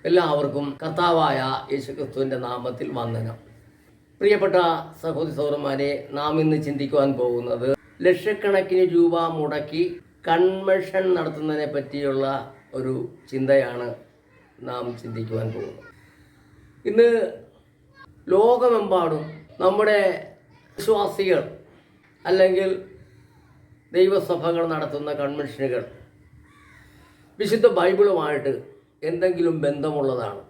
എല്ലാവർക്കും കർത്താവായ യേശുക്രിസ്തുവിൻ്റെ നാമത്തിൽ വന്ദനം. പ്രിയപ്പെട്ട സഹോദരി സഹോദരന്മാരെ, നാം ഇന്ന് ചിന്തിക്കുവാൻ പോകുന്നത് ലക്ഷക്കണക്കിന് രൂപ മുടക്കി കൺവെൻഷൻ നടത്തുന്നതിനെ പറ്റിയുള്ള ഒരു ചിന്തയാണ് നാം ചിന്തിക്കുവാൻ പോകുന്നത്. ഇന്ന് ലോകമെമ്പാടും നമ്മുടെ വിശ്വാസികൾ അല്ലെങ്കിൽ ദൈവസഭകൾ നടത്തുന്ന കൺവെൻഷനുകൾ വിശുദ്ധ ബൈബിളുമായിട്ട് എന്തെങ്കിലും ബന്ധമുള്ളതാണ്.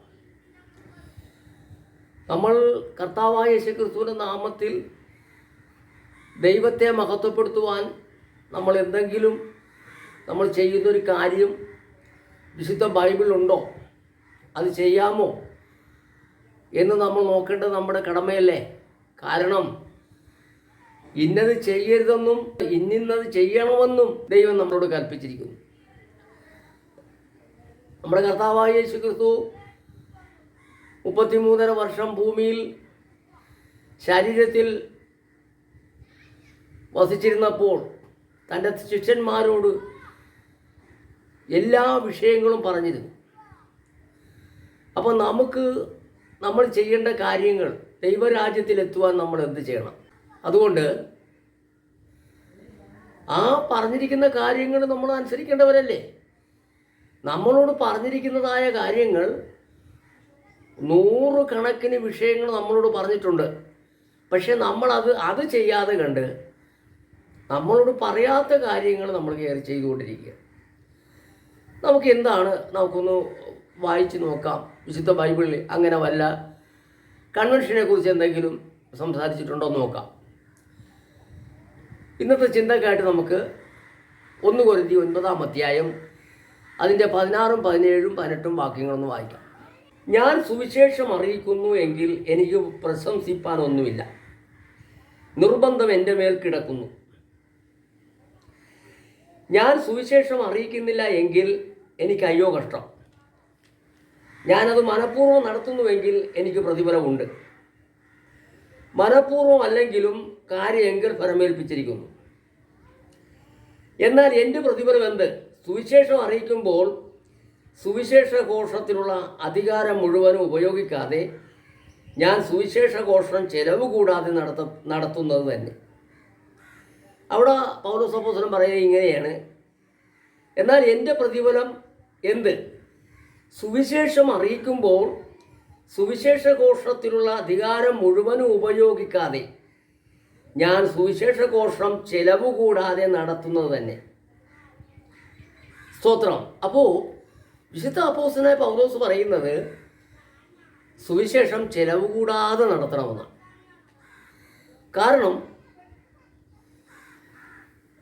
നമ്മൾ കർത്താവായ യേശുക്രിസ്തുവിൻ്റെ നാമത്തിൽ ദൈവത്തെ മഹത്വപ്പെടുത്തുവാൻ നമ്മൾ ചെയ്യുന്നൊരു കാര്യം വിശുദ്ധ ബൈബിളുണ്ടോ, അത് ചെയ്യാമോ എന്ന് നമ്മൾ നോക്കേണ്ടത് നമ്മുടെ കടമയല്ലേ? കാരണം ഇന്നത് ചെയ്യരുതെന്നും ഇന്നത് ചെയ്യണമെന്നും ദൈവം നമ്മളോട് കൽപ്പിച്ചിരിക്കുന്നു. നമ്മുടെ കർത്താവായ യേശുക്രിസ്തു 33 വർഷം ഭൂമിയിൽ ശരീരത്തിൽ വസിച്ചിരുന്നപ്പോൾ തൻ്റെ ശിഷ്യന്മാരോട് എല്ലാ വിഷയങ്ങളും പറഞ്ഞിരുന്നു. അപ്പോൾ നമ്മൾ ചെയ്യേണ്ട കാര്യങ്ങൾ, ദൈവരാജ്യത്തിലെത്തുവാൻ നമ്മൾ എന്ത് ചെയ്യണം? അതുകൊണ്ട് ആ പറഞ്ഞിരിക്കുന്ന കാര്യങ്ങൾ നമ്മൾ അനുസരിക്കേണ്ടവരല്ലേ? നമ്മളോട് പറഞ്ഞിരിക്കുന്നതായ കാര്യങ്ങൾ 100 കണക്കിന് വിഷയങ്ങൾ നമ്മളോട് പറഞ്ഞിട്ടുണ്ട്. പക്ഷെ അത് ചെയ്യാതെ കണ്ട് നമ്മളോട് പറയാത്ത കാര്യങ്ങൾ നമ്മൾ കയറി ചെയ്തുകൊണ്ടിരിക്കുക. നമുക്കൊന്ന് വായിച്ച് നോക്കാം. വിശുദ്ധ ബൈബിളിൽ അങ്ങനെ വല്ല കൺവെൻഷനെ കുറിച്ച് എന്തെങ്കിലും സംസാരിച്ചിട്ടുണ്ടോ എന്ന് നോക്കാം. ഇന്നത്തെ ചിന്തക്കായിട്ട് നമുക്ക് 1 കൊരിന്ത്യർ 9 അധ്യായം അതിൻ്റെ 16, 17, 18 വാക്യങ്ങളൊന്ന് വായിക്കാം. ഞാൻ സുവിശേഷം അറിയിക്കുന്നു എങ്കിൽ എനിക്ക് പ്രശംസിപ്പാനൊന്നുമില്ല, നിർബന്ധം എൻ്റെ മേൽ കിടക്കുന്നു. ഞാൻ സുവിശേഷം അറിയിക്കുന്നില്ല എങ്കിൽ എനിക്ക് അയ്യോ കഷ്ടം. ഞാനത് മനഃപൂർവ്വം നടത്തുന്നുവെങ്കിൽ എനിക്ക് പ്രതിഫലമുണ്ട്. മനഃപൂർവ്വം അല്ലെങ്കിലും കാര്യമെങ്കിൽ ഫലമേൽപ്പിച്ചിരിക്കുന്നു. എന്നാൽ എൻ്റെ പ്രതിഫലം എന്ത്? സുവിശേഷം അറിയിക്കുമ്പോൾ സുവിശേഷ ഘോഷത്തിനുള്ള അധികാരം മുഴുവനും ഉപയോഗിക്കാതെ ഞാൻ സുവിശേഷ ഘോഷം ചെലവ് കൂടാതെ നടത്തുന്നത് തന്നെ. അവിടെ പൗലോസ് അപ്പോസ്തലൻ പറയുന്നത് ഇങ്ങനെയാണ്: എന്നാൽ എൻ്റെ പ്രതിഫലം എന്ത്? സുവിശേഷം അറിയിക്കുമ്പോൾ സുവിശേഷ ഘോഷത്തിലുള്ള അധികാരം മുഴുവനും ഉപയോഗിക്കാതെ ഞാൻ സുവിശേഷ ഘോഷം ചെലവ് കൂടാതെ നടത്തുന്നത് തന്നെ. സ്തോത്രം. അപ്പോൾ വിശുദ്ധ അപ്പോസ്തലനായ പൗലോസ് പറയുന്നത് സുവിശേഷം ചെലവ് കൂടാതെ നടത്തണമെന്നാണ്. കാരണം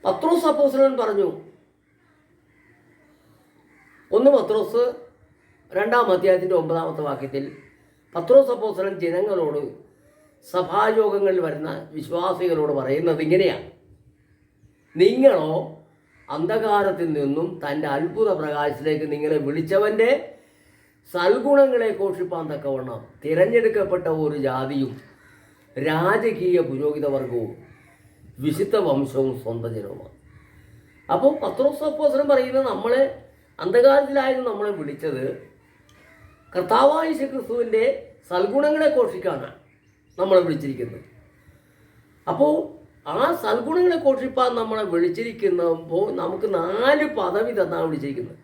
പത്രോസ് അപ്പോസ്തലൻ പറഞ്ഞു, 1 പത്രോസ് 2 അധ്യായത്തിൻ്റെ 9 വാക്യത്തിൽ പത്രോസ് അപ്പോസ്തലൻ ജനങ്ങളോട്, സഭായോഗങ്ങളിൽ വരുന്ന വിശ്വാസികളോട് പറയുന്നത് ഇങ്ങനെയാണ്: നിങ്ങളോ അന്ധകാരത്തിൽ നിന്നും തൻ്റെ അത്ഭുത പ്രകാശത്തിലേക്ക് നിങ്ങളെ വിളിച്ചവൻ്റെ സൽഗുണങ്ങളെ ഘോഷിപ്പാൻ തക്കവണ്ണം തിരഞ്ഞെടുക്കപ്പെട്ട ഒരു ജാതിയും രാജകീയ പുരോഹിതവർഗവും വിശുദ്ധ വംശവും സ്വന്തം ജനവുമാണ്. അപ്പോൾ പത്രോസ് അപ്പോസ്തലൻ പറയുന്നത്, നമ്മളെ അന്ധകാരത്തിലായിരുന്നു നമ്മളെ വിളിച്ചത് കർത്താവായ യേശുക്രിസ്തുവിൻ്റെ സൽഗുണങ്ങളെ ഘോഷിക്കാനാണ് നമ്മളെ വിളിച്ചിരിക്കുന്നത്. അപ്പോൾ ആ സൽഗുണങ്ങളെ ഘോഷിപ്പാൻ നമ്മളെ വിളിച്ചിരിക്കുമ്പോൾ നമുക്ക് 4 പദവി തന്നാണ് വിളിച്ചിരിക്കുന്നത്.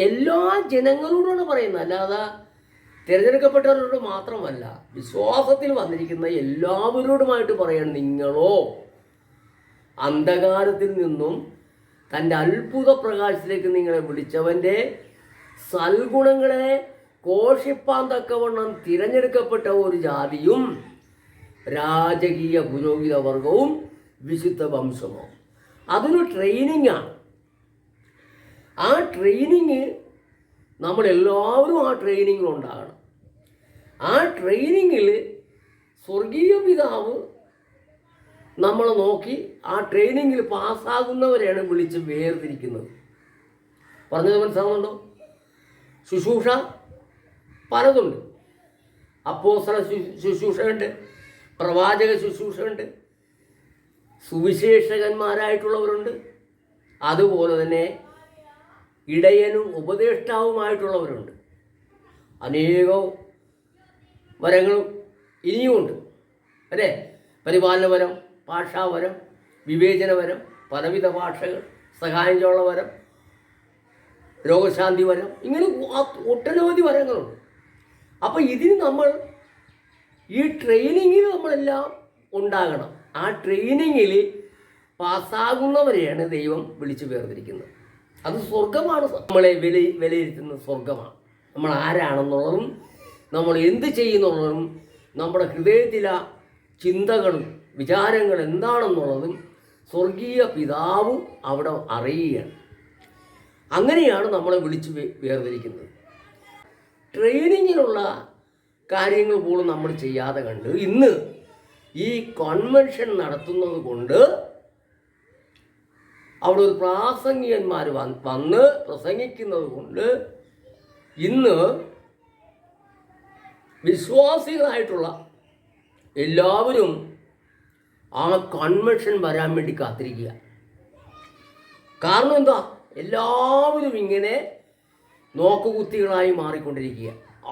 എല്ലാ ജനങ്ങളോടാണ് പറയുന്നത്, അല്ലാതെ തിരഞ്ഞെടുക്കപ്പെട്ടവരോട് മാത്രമല്ല, വിശ്വാസത്തിൽ വന്നിരിക്കുന്ന എല്ലാവരോടുമായിട്ട് പറയണം. നിങ്ങളോ അന്ധകാരത്തിൽ നിന്നും തൻ്റെ അത്ഭുത പ്രകാശത്തിലേക്ക് നിങ്ങളെ വിളിച്ചവൻ്റെ സൽഗുണങ്ങളെ ഘോഷിപ്പാൻ തക്കവണ്ണം തിരഞ്ഞെടുക്കപ്പെട്ട ഒരു ജാതിയും രാജകീയ പുരോഹിത വർഗവും വിശുദ്ധ വംശമോ. അതൊരു ട്രെയിനിങ്ങാണ്. ആ ട്രെയിനിങ് നമ്മളെല്ലാവരും ആ ട്രെയിനിങ്ങിലുണ്ടാകണം. ആ ട്രെയിനിങ്ങിൽ സ്വർഗീയ പിതാവ് നമ്മളെ നോക്കി ആ ട്രെയിനിങ്ങിൽ പാസ്സാകുന്നവരെയാണ് വിളിച്ച് വേർതിരിക്കുന്നത്. പറഞ്ഞത് മനസ്സിലാവുന്നുണ്ടോ? ശുശ്രൂഷ പലതുണ്ട്. അപ്പോസ്തല ശുശ്രൂഷയുണ്ട്, പ്രവാചക ശുശ്രൂഷയുണ്ട്, സുവിശേഷകന്മാരായിട്ടുള്ളവരുണ്ട്. അതുപോലെ തന്നെ ഇടയനും ഉപദേഷ്ടാവുമായിട്ടുള്ളവരുണ്ട്. അനേകം വരങ്ങളും ഇനിയുമുണ്ട് അല്ലേ? പരിപാലനവരം, ഭാഷാവരം, വിവേചനവരം, പലവിധ ഭാഷകൾ, സഹായം ചെയ്യുന്ന വരം, രോഗശാന്തി വരം, ഇങ്ങനെ ഒട്ടനവധി വരങ്ങളുണ്ട്. അപ്പോൾ ഇതിന് നമ്മൾ ഈ ട്രെയിനിങ്ങിൽ നമ്മളെല്ലാം ഉണ്ടാകണം. ആ ട്രെയിനിങ്ങിൽ പാസ്സാകുന്നവരെയാണ് ദൈവം വിളിച്ചു വേർതിരിക്കുന്നത്. അത് സ്വർഗമാണ്. നമ്മളെ വിലയിരുത്തുന്നത് സ്വർഗമാണ്. നമ്മൾ ആരാണെന്നുള്ളതും നമ്മൾ എന്ത് ചെയ്യുന്നുള്ളതും നമ്മുടെ ഹൃദയത്തിലെ ചിന്തകളും വിചാരങ്ങൾ എന്താണെന്നുള്ളതും സ്വർഗീയ പിതാവും അവിടെ അറിയുകയാണ്. അങ്ങനെയാണ് നമ്മളെ വിളിച്ച് വേർതിരിക്കുന്നത്. ട്രെയിനിങ്ങിനുള്ള കാര്യങ്ങൾ പോലും നമ്മൾ ചെയ്യാതെ കണ്ട് ഇന്ന് ഈ കൺവെൻഷൻ നടത്തുന്നത് കൊണ്ട് അവിടെ ഒരു പ്രാസംഗികന്മാർ വന്ന് പ്രസംഗിക്കുന്നത് കൊണ്ട് ഇന്ന് വിശ്വാസികളായിട്ടുള്ള എല്ലാവരും ആ കൺവെൻഷൻ വരാൻ വേണ്ടി കാത്തിരിക്കുക. കാരണം എന്താ? എല്ലാവരും ഇങ്ങനെ നോക്കുകുത്തികളായി മാറിക്കൊണ്ടിരിക്കുക.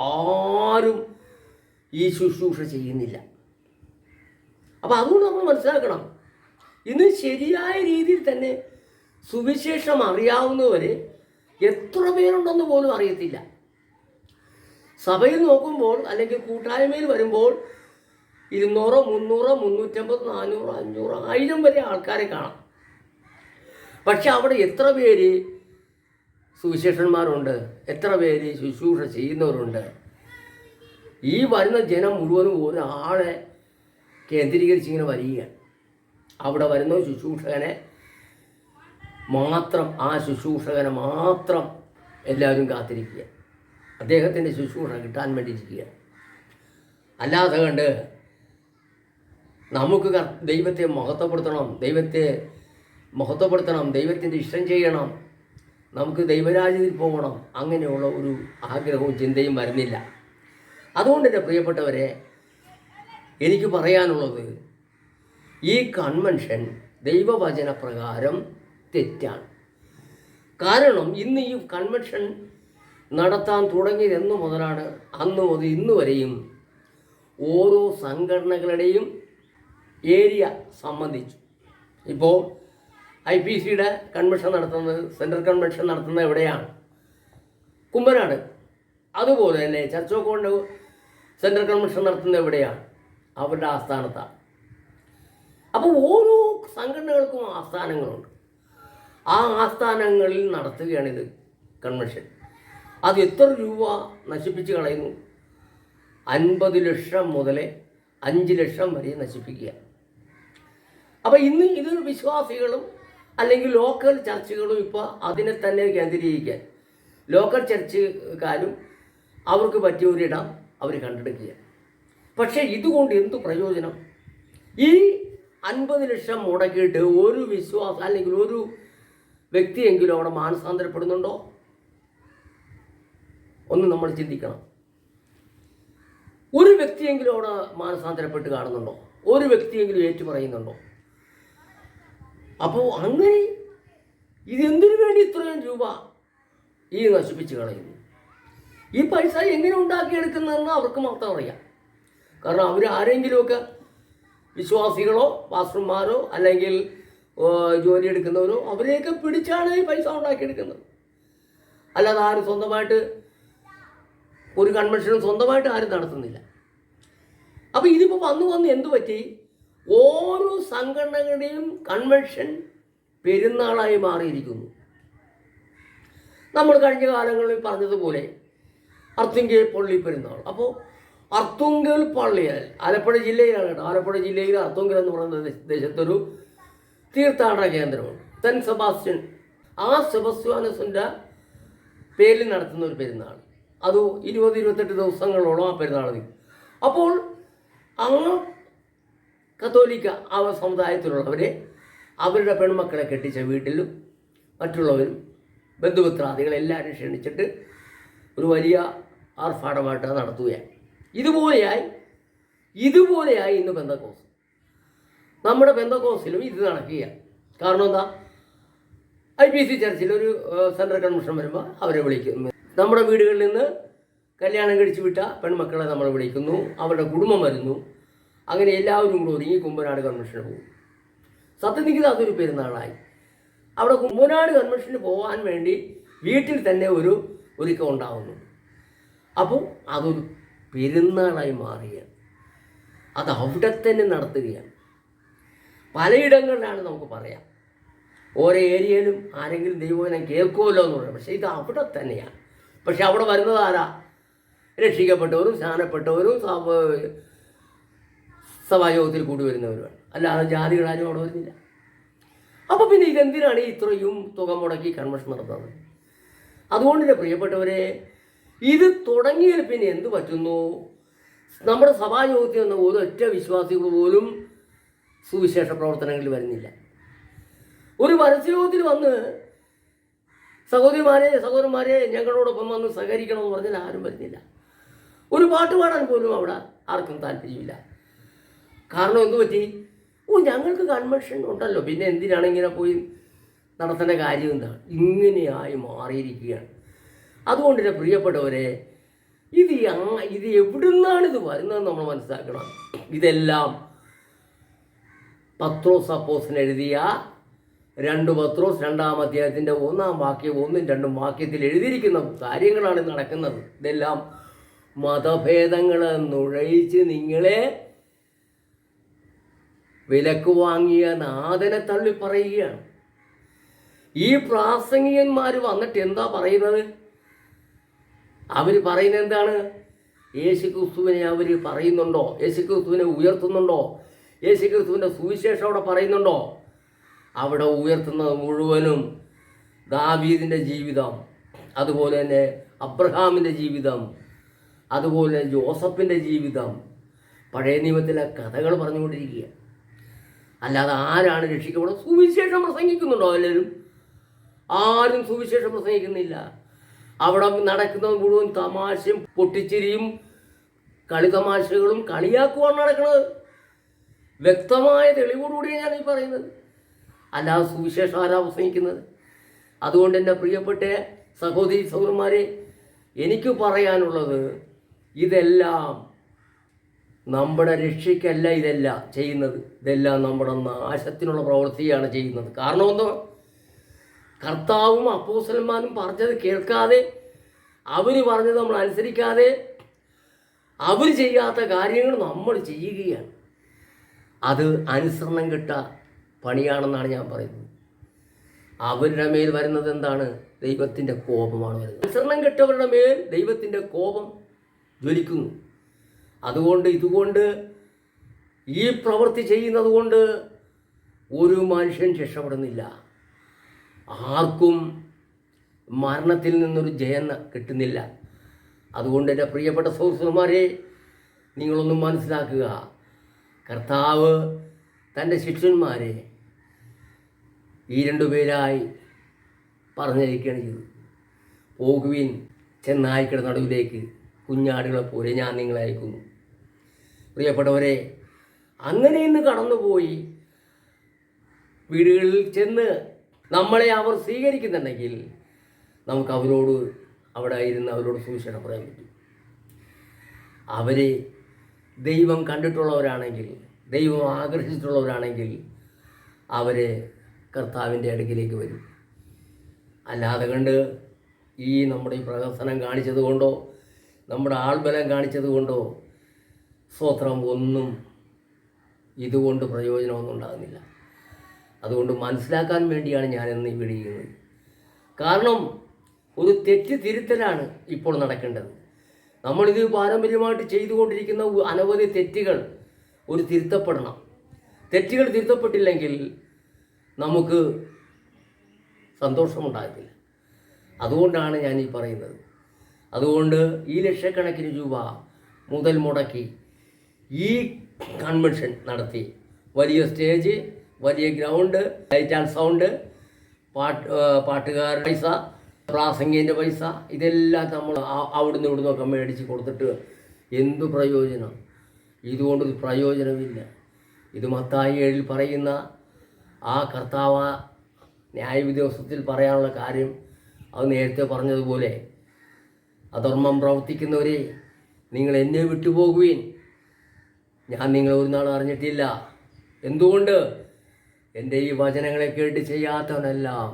ആരും ഈ ശുശ്രൂഷ ചെയ്യുന്നില്ല. അപ്പം അതുകൊണ്ട് നമ്മൾ മനസ്സിലാക്കണം, ഇന്ന് ശരിയായ രീതിയിൽ തന്നെ സുവിശേഷം അറിയാവുന്നവരെ എത്ര പേരുണ്ടെന്ന് പോലും അറിയത്തില്ല. സഭയിൽ നോക്കുമ്പോൾ അല്ലെങ്കിൽ കൂട്ടായ്മയിൽ വരുമ്പോൾ 200, 300, 350, 400, 500, 1000 വരെ ആൾക്കാരെ കാണാം. പക്ഷെ അവിടെ എത്ര പേര് സുവിശേഷന്മാരുണ്ട്? എത്ര പേര് ശുശ്രൂഷ ചെയ്യുന്നവരുണ്ട്? ഈ വരുന്ന ജനം മുഴുവനും ഒരാളെ കേന്ദ്രീകരിച്ചിങ്ങനെ വരികയാണ്. അവിടെ വരുന്ന ശുശ്രൂഷകനെ മാത്രം, ആ ശുശ്രൂഷകനെ മാത്രം എല്ലാവരും കാത്തിരിക്കുക, അദ്ദേഹത്തിൻ്റെ ശുശ്രൂഷ കിട്ടാൻ വേണ്ടിയിരിക്കുക. അല്ലാതെ കണ്ട് നമുക്ക് ദൈവത്തെ മഹത്വപ്പെടുത്തണം, ദൈവത്തിൻ്റെ ഇഷ്ടം ചെയ്യണം, നമുക്ക് ദൈവരാജ്യത്തിൽ പോകണം, അങ്ങനെയുള്ള ഒരു ആഗ്രഹവും ചിന്തയും വരുന്നില്ല. അതുകൊണ്ട് എൻ്റെ പ്രിയപ്പെട്ടവരെ, എനിക്ക് പറയാനുള്ളത്, ഈ കൺവെൻഷൻ ദൈവവചന പ്രകാരം തെറ്റാണ്. കാരണം ഇന്ന് ഈ കൺവെൻഷൻ നടത്താൻ തുടങ്ങിയത് എന്ന് മുതലാണ്, അന്ന് മുതൽ ഇന്ന് വരെയും ഓരോ സംഘടനകളുടെയും ഏരിയ സംബന്ധിച്ചു. ഇപ്പോൾ IPCയുടെ കൺവെൻഷൻ നടത്തുന്നത്, സെൻട്രൽ കൺവെൻഷൻ നടത്തുന്നത് എവിടെയാണ്? കുമ്പനാട്. അതുപോലെ തന്നെ church of God central convention നടത്തുന്നത് എവിടെയാണ്? അവരുടെ ആസ്ഥാനത്താണ്. അപ്പോൾ ഓരോ സംഘടനകൾക്കും ആസ്ഥാനങ്ങളുണ്ട്. ആ ആസ്ഥാനങ്ങളിൽ നടത്തുകയാണിത് കൺവെൻഷൻ. അത് എത്ര രൂപ നശിപ്പിച്ച് കളയുന്നു? 50 ലക്ഷം മുതൽ 5 ലക്ഷം വരെ നശിപ്പിക്കുക. അപ്പോൾ ഇന്ന് ഇത് വിശ്വാസികളും അല്ലെങ്കിൽ ലോക്കൽ ചർച്ചുകളും ഇപ്പോൾ അതിനെ തന്നെ കേന്ദ്രീകരിക്കാൻ, ലോക്കൽ ചർച്ചുകാരും അവർക്ക് പറ്റിയ ഒരിടം അവർ കണ്ടെടുക്കുക. പക്ഷേ ഇതുകൊണ്ട് എന്ത് പ്രയോജനം? ഈ 50 ലക്ഷം മുടക്കിയിട്ട് ഒരു വിശ്വാസം അല്ലെങ്കിൽ ഒരു വ്യക്തിയെങ്കിലും അവിടെ മാനസാന്തരപ്പെടുന്നുണ്ടോ? ഒന്ന് നമ്മൾ ചിന്തിക്കണം. ഒരു വ്യക്തിയെങ്കിലും അവിടെ മാനസാന്തരപ്പെട്ട് കാണുന്നുണ്ടോ? ഒരു വ്യക്തിയെങ്കിലും ഏറ്റുപറയുന്നുണ്ടോ? അപ്പോൾ അങ്ങനെ ഇതെന്തിനു വേണ്ടി ഇത്രയും രൂപ ഈ നശിപ്പിച്ച് കളയുന്നു? ഈ പൈസ എങ്ങനെ ഉണ്ടാക്കിയെടുക്കുന്നതെന്ന് അവർക്ക് മാത്രം അറിയാം. കാരണം അവർ ആരെങ്കിലുമൊക്കെ വിശ്വാസികളോ പാസ്റ്റർമാരോ അല്ലെങ്കിൽ ജോലി എടുക്കുന്നവരോ അവരെയൊക്കെ പിടിച്ചാണ് ഈ പൈസ ഉണ്ടാക്കിയെടുക്കുന്നത്. അല്ലാതെ ആരും സ്വന്തമായിട്ട് ഒരു കൺവെൻഷനും സ്വന്തമായിട്ട് ആരും നടത്തുന്നില്ല. അപ്പോൾ ഇതിപ്പോൾ വന്ന് എന്തു പറ്റി? ഓരോ സംഘടനകളുടെയും കൺവെൻഷൻ പെരുന്നാളായി മാറിയിരിക്കുന്നു. നമ്മൾ കഴിഞ്ഞ കാലങ്ങളിൽ പറഞ്ഞതുപോലെ അർത്തുങ്കൽ പള്ളി പെരുന്നാൾ. അപ്പോൾ അർത്തുങ്കൽ പള്ളിയാൽ ആലപ്പുഴ ജില്ലയിലാണ് കേട്ടോ. ആലപ്പുഴ ജില്ലയിൽ അർത്തുങ്കൽ എന്ന് പറയുന്ന ദേശത്തൊരു തീർത്ഥാടന കേന്ദ്രമാണ്, സെൻറ്റ് സെബാസ്റ്റ്യൻ. ആ സെബസ്ത്യാനസിൻ്റെ പേരിൽ നടത്തുന്ന ഒരു പെരുന്നാൾ. അത് 20-28 ദിവസങ്ങളോളം ആ പെരുന്നാൾ നിൽക്കും. അപ്പോൾ ആ കത്തോലിക്ക ആ സമുദായത്തിലുള്ളവരെ അവരുടെ പെൺമക്കളെ കെട്ടിച്ച വീട്ടിലും മറ്റുള്ളവരും ബന്ധുമിത്രാദികളെല്ലാവരും ക്ഷണിച്ചിട്ട് ഒരു വലിയ ആർഭാടമായിട്ട് നടത്തുകയാണ്. ഇതുപോലെയായി ഇന്ന് പെന്തക്കോസ്. നമ്മുടെ പെന്തക്കോസിലും ഇത് നടക്കുകയാണ്. കാരണം എന്താ? IPC ചർച്ചിൽ ഒരു സെൻട്രൽ കൺവെൻഷൻ വരുമ്പോൾ അവരെ വിളിക്കുന്നു. നമ്മുടെ വീടുകളിൽ നിന്ന് കല്യാണം കഴിച്ച് വിട്ട പെൺമക്കളെ നമ്മൾ വിളിക്കുന്നു, അവരുടെ കുടുംബം വരുന്നു. അങ്ങനെ എല്ലാവരും കൂടെ ഒരുങ്ങി കുമ്പനാട് കൺവെൻഷന് പോകും. സത്യനികുതി അതൊരു പെരുന്നാളായി. അവിടെ കുമ്പനാട് കൺവെൻഷന് പോകാൻ വേണ്ടി വീട്ടിൽ തന്നെ ഒരു ഒരുക്കം ഉണ്ടാകുന്നു. അപ്പോൾ അതൊരു പെരുന്നാളായി മാറുകയാണ്. അത് അവിടെ തന്നെ നടത്തുകയാണ്. പലയിടങ്ങളിലാണ് നമുക്ക് പറയാം, ഓരോ ഏരിയയിലും ആരെങ്കിലും ദൈവവചനം കേൾക്കുമല്ലോ എന്ന് പറയാം. പക്ഷേ ഇത് അവിടെ തന്നെയാണ്. പക്ഷെ അവിടെ വരുന്നത് ആരാ? രക്ഷിക്കപ്പെട്ടവരും സ്നാനപ്പെട്ടവരും സഭായോഗത്തിൽ കൂടി വരുന്നവരുമാണ്, അല്ലാതെ ജാതികളാരും അവിടെ വരുന്നില്ല. അപ്പോൾ പിന്നെ ഇതെന്തിനാണ് ഇത്രയും തുക മുടക്കി കൺവെൻഷൻ നടത്തുന്നത്? അതുകൊണ്ട് തന്നെ പ്രിയപ്പെട്ടവരെ, ഇത് തുടങ്ങിയാൽ പിന്നെ എന്ത് പറ്റുന്നു? നമ്മുടെ സഭായോഗത്തിൽ വന്ന ഒരൊറ്റ വിശ്വാസികൾ പോലും സുവിശേഷ പ്രവർത്തനങ്ങളിൽ വരുന്നില്ല. ഒരു പരസ്യയോഗത്തിൽ വന്ന് സഹോദരന്മാരെ ഞങ്ങളോടൊപ്പം വന്ന് സഹകരിക്കണമെന്ന് പറഞ്ഞാൽ ആരും വരുന്നില്ല. ഒരു പാട്ട് പാടാൻ പോലും അവിടെ ആർക്കും താല്പര്യമില്ല. കാരണം എന്തു പറ്റി? ഞങ്ങൾക്ക് കൺവെൻഷൻ ഉണ്ടല്ലോ, പിന്നെ എന്തിനാണ് ഇങ്ങനെ പോയി നടത്തേണ്ട കാര്യം? എന്താണ്? ഇങ്ങനെയായി മാറിയിരിക്കുകയാണ്. അതുകൊണ്ട് തന്നെ പ്രിയപ്പെട്ടവരെ, ഇത് എവിടുന്നാണ് ഇത് വരുന്നതെന്ന് നമ്മൾ മനസ്സിലാക്കണം. ഇതെല്ലാം പത്രോസ് അപ്പോസ്തലൻ എഴുതിയ 2 പത്രോസ് 2-ാം അധ്യായത്തിൻ്റെ 1-ാം വാക്യം 1-ഉം 2-ഉം വാക്യത്തിൽ എഴുതിയിരിക്കുന്ന കാര്യങ്ങളാണ് നടക്കുന്നത്. ഇതെല്ലാം മതഭേദങ്ങൾ നുഴയിച്ച് നിങ്ങളെ വിലക്ക് വാങ്ങിയ നാഥനെ തള്ളി പറയുകയാണ്. ഈ പ്രാസംഗികന്മാർ വന്നിട്ട് എന്താ പറയുന്നത്? അവർ പറയുന്നത് എന്താണ്? യേശുക്രിസ്തുവിനെ അവർ പറയുന്നുണ്ടോ? യേശുക്രിസ്തുവിനെ ഉയർത്തുന്നുണ്ടോ? യേശുക്രിസ്തുവിൻ്റെ സുവിശേഷം അവിടെ പറയുന്നുണ്ടോ? അവിടെ ഉയർത്തുന്നത് മുഴുവനും ദാവീദിൻ്റെ ജീവിതം, അതുപോലെ തന്നെ അബ്രഹാമിൻ്റെ ജീവിതം, അതുപോലെ ജോസഫിൻ്റെ ജീവിതം, പഴയ നിയമത്തിലെ കഥകൾ പറഞ്ഞുകൊണ്ടിരിക്കുക. അല്ലാതെ ആരാണ് രക്ഷിക്കപ്പെടുന്നത്? സുവിശേഷം പ്രസംഗിക്കുന്നുണ്ടോ? എല്ലാവരും ആരും സുവിശേഷം പ്രസംഗിക്കുന്നില്ല. അവിടെ നടക്കുന്നത് മുഴുവൻ തമാശയും പൊട്ടിച്ചിരിയും കളിതമാശകളും കളിയാക്കുവാണ് നടക്കുന്നത്. വ്യക്തമായ തെളിവോടുകൂടിയാണ് ഞാൻ ഈ പറയുന്നത്. അല്ലാതെ സുവിശേഷം ആരാ പ്രസംഗിക്കുന്നത്? അതുകൊണ്ട് എൻ്റെ പ്രിയപ്പെട്ട സഹോദരി സഹോദരന്മാരെ, എനിക്ക് പറയാനുള്ളത്, ഇതെല്ലാം നമ്മുടെ രക്ഷയ്ക്കല്ല ഇതെല്ലാം ചെയ്യുന്നത്. ഇതെല്ലാം നമ്മുടെ നാശത്തിനുള്ള പ്രവൃത്തിയാണ് ചെയ്യുന്നത്. കാരണം എന്തോ? കർത്താവും അപ്പോസ്തലന്മാരും പറഞ്ഞത് കേൾക്കാതെ, അവർ പറഞ്ഞത് നമ്മൾ അനുസരിക്കാതെ, അവർ ചെയ്യാത്ത കാര്യങ്ങൾ നമ്മൾ ചെയ്യുകയാണ്. അത് അനുസരണം കിട്ട പണിയാണെന്നാണ് ഞാൻ പറയുന്നത്. അവരുടെ മേൽ വരുന്നത് എന്താണ്? ദൈവത്തിൻ്റെ കോപമാണ് വരുന്നത്. അനുസരണം കെട്ടവരുടെ മേൽ ദൈവത്തിൻ്റെ കോപം ജ്വലിക്കുന്നു. ഇതുകൊണ്ട് ഈ പ്രവൃത്തി ചെയ്യുന്നത് കൊണ്ട് ഒരു മനുഷ്യൻ രക്ഷപ്പെടുന്നില്ല. ആർക്കും മരണത്തിൽ നിന്നൊരു ജയം കിട്ടുന്നില്ല. അതുകൊണ്ട് എൻ്റെ പ്രിയപ്പെട്ട സഹോദരന്മാരെ, നിങ്ങളൊന്നും മനസ്സിലാക്കുക. കർത്താവ് തൻ്റെ ശിഷ്യന്മാരെ ഈ 2 പേരായി പറഞ്ഞിരിക്കുകയാണ് ചെയ്തത്. പോകുവിൻ, ചെന്നായ്ക്കളുടെ നടുവിലേക്ക് കുഞ്ഞാടുകളെ പോലെ ഞാൻ നിങ്ങളെ അയക്കുന്നു. പ്രിയപ്പെട്ടവരെ, അങ്ങനെ ഇന്ന് കടന്നുപോയി വീടുകളിൽ ചെന്ന് നമ്മളെ അവർ സ്വീകരിക്കുന്നുണ്ടെങ്കിൽ നമുക്ക് അവിടെ ഇരുന്ന് അവരോട് സുവിശേഷം പറയാൻ പറ്റും. അവരെ ദൈവം കണ്ടിട്ടുള്ളവരാണെങ്കിൽ, ദൈവം ആകർഷിച്ചിട്ടുള്ളവരാണെങ്കിൽ അവരെ കർത്താവിൻ്റെ അടുക്കിലേക്ക് വരും. അല്ലാതെ കണ്ട് നമ്മുടെ ഈ പ്രഹസനം കാണിച്ചത് കൊണ്ടോ, നമ്മുടെ ആൾബലം കാണിച്ചത് കൊണ്ടോ സ്വത്രം ഒന്നും ഇതുകൊണ്ട് പ്രയോജനമൊന്നും ഉണ്ടാകുന്നില്ല. അതുകൊണ്ട് മനസ്സിലാക്കാൻ വേണ്ടിയാണ് ഞാനിന്ന് ഈ വിളിക്കുന്നത്. കാരണം ഒരു തെറ്റ് തിരുത്തലാണ് ഇപ്പോൾ നടക്കേണ്ടത്. നമ്മളിത് പാരമ്പര്യമായിട്ട് ചെയ്തുകൊണ്ടിരിക്കുന്ന അനവധി തെറ്റുകൾ തിരുത്തപ്പെടണം. തെറ്റുകൾ തിരുത്തപ്പെട്ടില്ലെങ്കിൽ നമുക്ക് സന്തോഷമുണ്ടാകത്തില്ല. അതുകൊണ്ടാണ് ഞാൻ ഈ പറയുന്നത്. അതുകൊണ്ട് ഈ ലക്ഷക്കണക്കിന് രൂപ മുതൽ മുടക്കി ഈ കൺവെൻഷൻ നടത്തി, വലിയ സ്റ്റേജ്, വലിയ ഗ്രൗണ്ട്, ലൈറ്റ് ആൻഡ് സൗണ്ട്, പാട്ടുകാരുടെ പൈസ, പ്രാസംഗികൻ്റെ പൈസ, ഇതെല്ലാം നമ്മൾ അവിടുന്ന് ഇവിടുന്നൊക്കെ മേടിച്ച് കൊടുത്തിട്ട് എന്തു പ്രയോജനം? ഇതുകൊണ്ടൊരു പ്രയോജനമില്ല. ഇത് മത്തായി 7 പറയുന്ന ആ കർത്താവ് ന്യായവിധി ദിവസത്തിൽ പറയാനുള്ള കാര്യം അത് നേരത്തെ പറഞ്ഞതുപോലെ, അധർമ്മം പ്രവർത്തിക്കുന്നവരെ നിങ്ങൾ എന്നെ വിട്ടുപോകുവീൻ, ഞാൻ നിങ്ങളെ ഒരു നാൾ അറിഞ്ഞിട്ടില്ല. എന്തുകൊണ്ട്? എൻ്റെ ഈ വചനങ്ങളെ കേട്ട് ചെയ്യാത്തവനെല്ലാം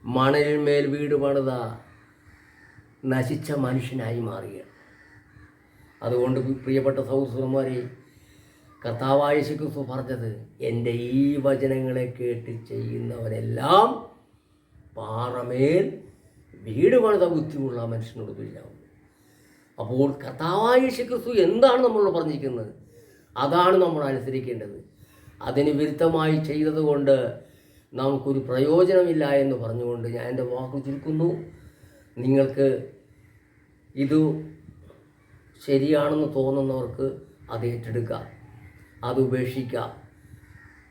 മണലിന്മേൽ വീട് പണിത നശിച്ച മനുഷ്യനായി മാറുകയാണ്. അതുകൊണ്ട് പ്രിയപ്പെട്ട സഹോദരന്മാരെ, കർത്താവായ യേശുക്രിസ്തു പറഞ്ഞത്, എൻ്റെ ഈ വചനങ്ങളെ കേട്ട് ചെയ്യുന്നവരെല്ലാം പാറമേൽ വീട് പണിത ബുദ്ധിയുള്ള മനുഷ്യനോട് തുല്യമാവും. അപ്പോൾ കർത്താവായ യേശുക്രിസ്തു എന്താണ് നമ്മളോട് പറഞ്ഞിരിക്കുന്നത്, അതാണ് നമ്മൾ അനുസരിക്കേണ്ടത്. അതിന് വിരുദ്ധമായി ചെയ്തത് കൊണ്ട് നമുക്കൊരു പ്രയോജനമില്ല എന്ന് പറഞ്ഞുകൊണ്ട് ഞാൻ എൻ്റെ വാക്ക് ചുരുക്കുന്നു. നിങ്ങൾക്ക് ഇത് ശരിയാണെന്ന് തോന്നുന്നവർക്ക് അത് ഏറ്റെടുക്കുക, അത് ഉപേക്ഷിക്കുക.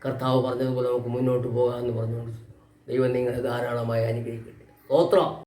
കർത്താവ് പറഞ്ഞതുപോലെ നമുക്ക് മുന്നോട്ട് പോകാമെന്ന് പറഞ്ഞുകൊണ്ട് ദൈവം നിങ്ങളെ ധാരാളമായി അനുഗ്രഹിക്കട്ടെ. സ്തോത്രം.